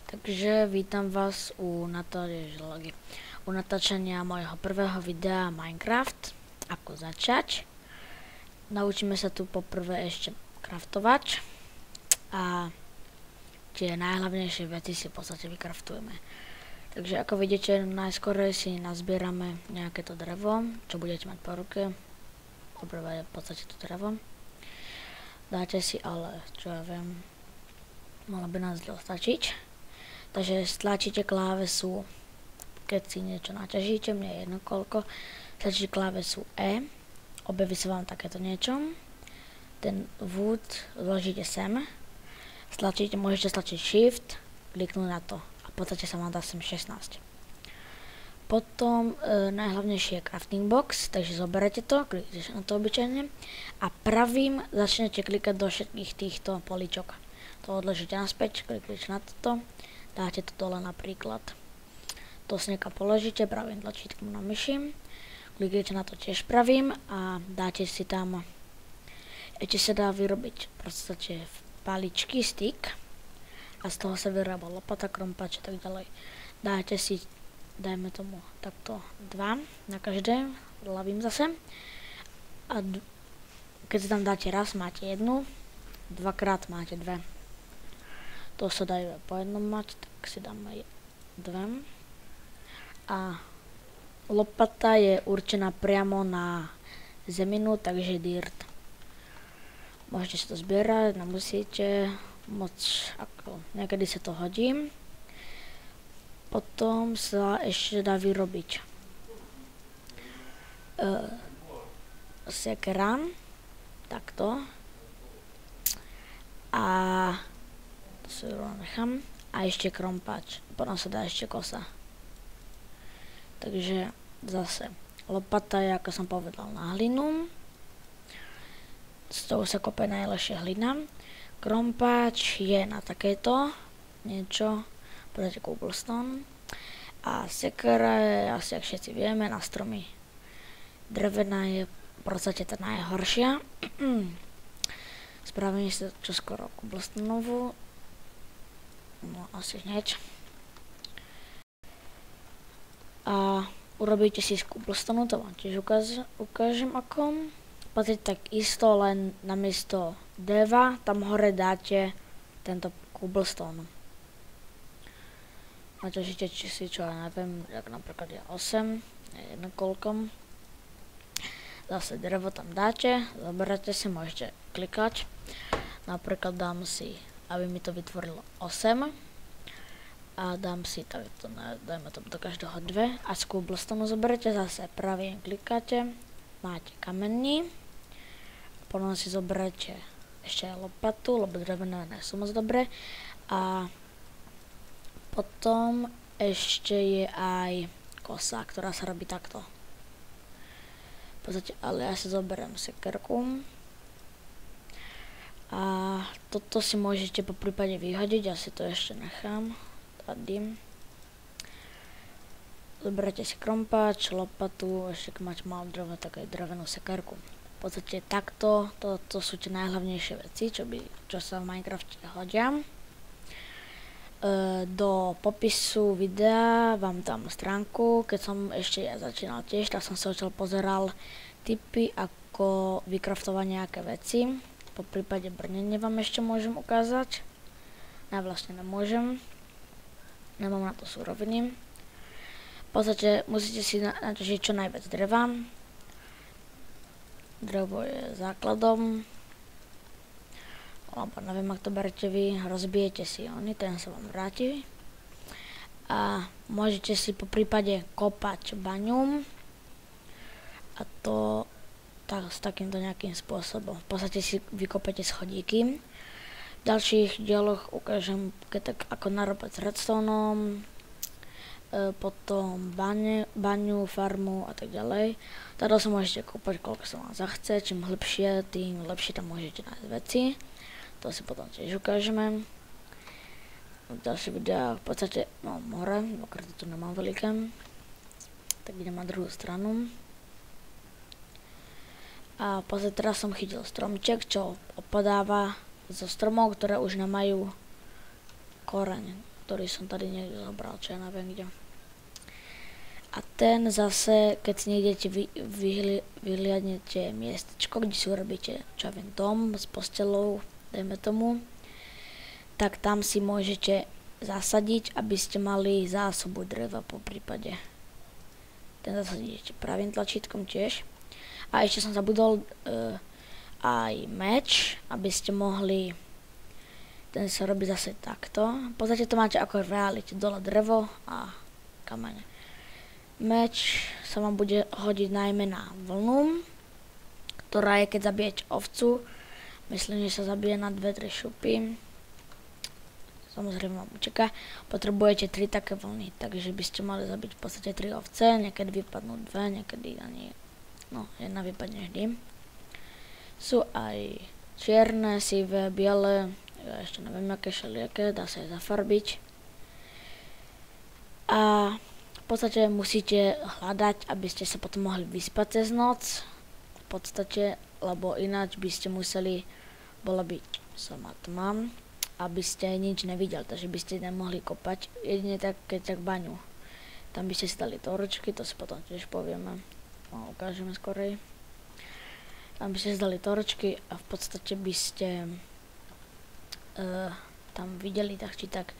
Takže vítam vás u natáčania mojho prvého videa Minecraft, ako začať. Naučíme sa tu poprvé ešte craftovať a tie najhlavnejšie veci si v podstate vykraftujeme. Takže ako vidíte, najskôr si nazbierame nejaké to drevo, čo budete mať po ruke. Poprvé je v podstate to drevo. Dáte si ale, čo ja viem, malo by nás dostačiť. Takže stlačíte klávesu, keď si niečo naťažíte, mne je jedno koľko, stlačíte klávesu E, objaví sa vám takéto niečo, ten wood zložíte sem, stlačíte, môžete stlačiť shift, kliknúť na to a v podstate sa vám dá sem 16. Potom najhlavnejšie je crafting box, takže zoberete to, kliknete na to obyčajne a pravým začnete klikať do všetkých týchto políčok. To odložíte naspäť, kliknete na toto. Dáte to dole napríklad. To si niekam položíte pravým tlačítkom na myši. Kliknete na to tiež pravým a dáte si tam, ešte sa dá vyrobiť v podstate paličky, stick a z toho sa vyrába lopata, krompač a tak ďalej. Dáte si, dajme tomu takto 2 na každé, ľavým zase. A keď si tam dáte raz, máte jednu, dvakrát máte dve. To sa dajú po jednom mať, tak si dáme 2. A lopata je určená priamo na zeminu, takže dirt. Môžete si to zbierať, nemusíte moc, ako niekedy sa to hodí. Potom sa ešte dá vyrobiť sekera, takto. A si nechám. A ešte krompač. Potom sa dá ešte kosa. Takže zase lopata je, ako som povedal, na hlinu. Z toho sa kope najlepšia hlina. Krompač je na takéto niečo, podáte cobblestone. A sekera je, asi ak všetci vieme, na stromy. Drevená je v podstate tá najhoršia. Spravím si čoskoro cobblestonovú. No asi hneď. A urobíte si z cobblestonu, to vám tiež ukážem ako. Patrí tak isto, len namiesto dreva tam hore dáte tento cobblestone. Naťažíte si, čo ja neviem, jak napríklad je 8, jedno koľkom. Zase drevo tam dáte, zoberáte si, môžete klikať. Napríklad dám si, aby mi to vytvorilo 8 a dám si takto, dajme to do každého 2 a z cobblestone zoberete zase pravým klikáte, máte kamenný, potom si zoberete ešte aj lopatu, lebo drevené nie sú moc dobré a potom ešte je aj kosa, ktorá sa robí takto. V podstate, ale ja si zoberiem sekerku. A toto si môžete po prípade vyhodiť, ja si to ešte nechám tady. Zoberete si krompač, lopatu, ešte keď máte malo drevo, tak aj drevenú sekerku. V podstate takto, to sú tie najhlavnejšie veci, čo sa v Minecrafte hodia. Do popisu videa vám dám stránku, keď som ešte ja začínal tiež, tak som sa odtiaľ pozeral tipy, ako vykraftovať nejaké veci. Po prípade brnenie vám ešte môžem ukázať. Ja vlastne nemôžem. Nemám na to suroviny. V podstate musíte si naťažiť čo najviac dreva. Drevo je základom. Lebo neviem, ak to berete vy. Rozbijete si oni, ten sa vám vráti. A môžete si po prípade kopať baňu. A to s takýmto nejakým spôsobom. V podstate si vykopete schodíky. V ďalších dieloch ukážem, tak ako narábať s redstoneom, potom baňu, farmu a tak ďalej. Teda sa môžete kúpať, koľko sa vám zachce. Čím hlbšie, tým lepšie tam môžete nájsť veci. To si potom tiež ukážeme. V ďalších videách v podstate, no more, okrát tu nemám veľké. Tak idem na druhú stranu. A pozrieť, teraz som chytil stromček, čo opadáva zo stromov, ktoré už nemajú koreň. ktorý som tady niekde zobral, čo ja neviem kde. A ten zase, keď si niekde vyhliadnete miestečko, kde si urobíte, čo ja viem, dom s postelou, dajme tomu, tak tam si môžete zasadiť, aby ste mali zásobu dreva po prípade. Ten zasadíte pravým tlačítkom tiež. A ešte som zabudol aj meč, aby ste mohli, ten sa robí zase takto. V podstate to máte ako v realite, dole drevo a kamene. Meč sa vám bude hodiť najmä na vlnu, ktorá je, keď zabijete ovcu, myslím, že sa zabije na 2-3 šupy. Samozrejme vám uteká. Potrebujete 3 také vlny, takže by ste mali zabiť v podstate 3 ovce, niekedy vypadnú 2, niekedy ani, no, jedna vypadne vždy. Sú aj čierne, sivé, biele, ja ešte neviem aké všelijaké, dá sa aj zafarbiť. A v podstate musíte hľadať, aby ste sa potom mohli vyspať cez noc, v podstate, lebo ináč by ste museli, bola byť sama tma, aby ste nič nevideli, takže by ste nemohli kopať, jedine tak, keď tak baňu. Tam by ste si dali torčky, to si potom tiež povieme, no, ukážeme skorej. Tam by ste si dali torčky a v podstate by ste tam videli tak či tak.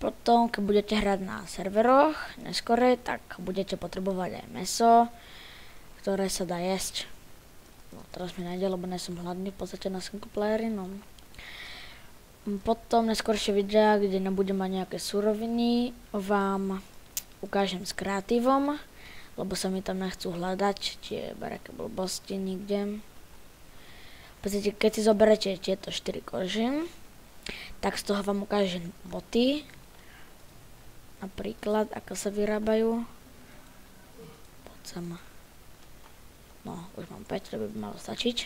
Potom, keď budete hrať na serveroch neskore, tak budete potrebovať aj mäso, ktoré sa dá jesť. No, teraz mi nejde, lebo nie som hladný v podstate na singleplayeri, no. Potom neskôršie videa, kde nebudem mať nejaké suroviny, vám ukážem s kreatívom, lebo sa mi tam nechcú hľadať tie baraké blbosti nikde. V podstate, keď si zoberete tieto 4 kože, tak z toho vám ukážem boty. Napríklad, ako sa vyrábajú. Poď sem. No, už mám 5, to by malo stačiť.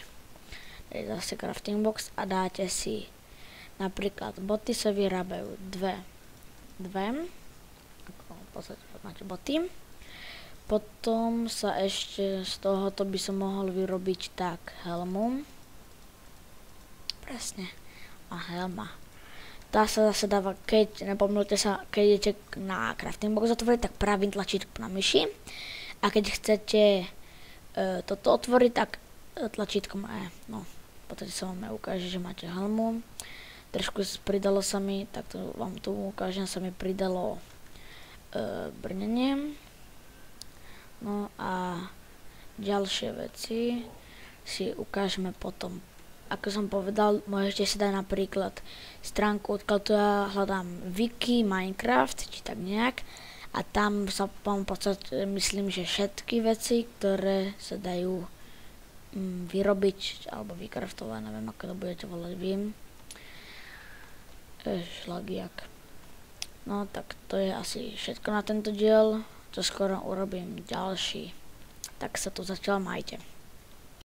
Tady zase crafting box a dáte si napríklad boty sa vyrábajú dve. Ako v podstate máte boty. Potom sa ešte z tohoto by som mohol vyrobiť tak helmu. Presne. A helma. Tá sa zase dáva, keď, nepomýlte sa, keď idete na crafting box otvoriť, tak pravým tlačítkom na myši. A keď chcete toto otvoriť, tak tlačítkom E. No, v podstate sa vám ukáže, že máte helmu. Trošku pridalo sa mi, tak to vám tu ukážem, sa mi pridalo brnenie. No a ďalšie veci si ukážeme potom. Ako som povedal, môžete si dať napríklad stránku, odkiaľ to ja hľadám wiki, Minecraft, či tak nejak. A tam sa vám v podstate, myslím, že všetky veci, ktoré sa dajú vyrobiť, alebo vykraftovať, neviem, ako to budete volať vy. Šlagiak. No, tak to je asi všetko na tento diel. To skoro urobím ďalší. Tak sa tu zatiaľ majte.